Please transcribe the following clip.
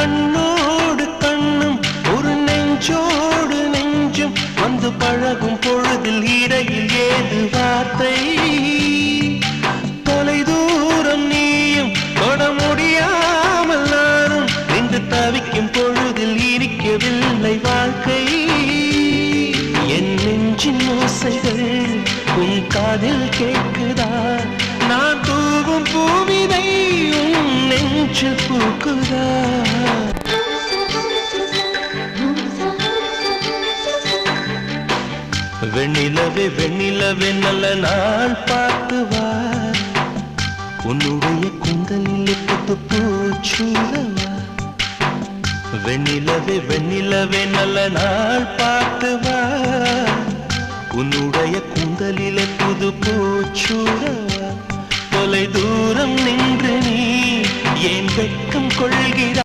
கண்ணோடு கண்ணும் ஒரு நெஞ்சோடு நெஞ்சும் வந்து பழகும் பொழுதில் இடையில் ஏது வார்த்தை தொலை தூரம் நீயும் தொட முடியாமல் நானும் நின்று தவிக்கும் பொழுதில் இனிக்கவில்லை வாழ்க்கை என் நெஞ்சின் ஓசைகள் உன் காதில் கேட்குதா நான் தூவும் பூவிதை உன் நெஞ்சில் பூக்குதா வெண்ணிலவே வெண்ணிலவே நல்ல நாள் பார்த்து வா உன்னுடைய குந்தலில் புத்து பூச்சூடவா வெண்ணிலவே வெண்ணிலவே நல்ல நாள் பார்த்து வா உன்னுடைய குந்தலிலே புது பூச்சூடவா தொலை தூரம் நின்று நீ ஏன் வெட்கம் கொள்கிறாய்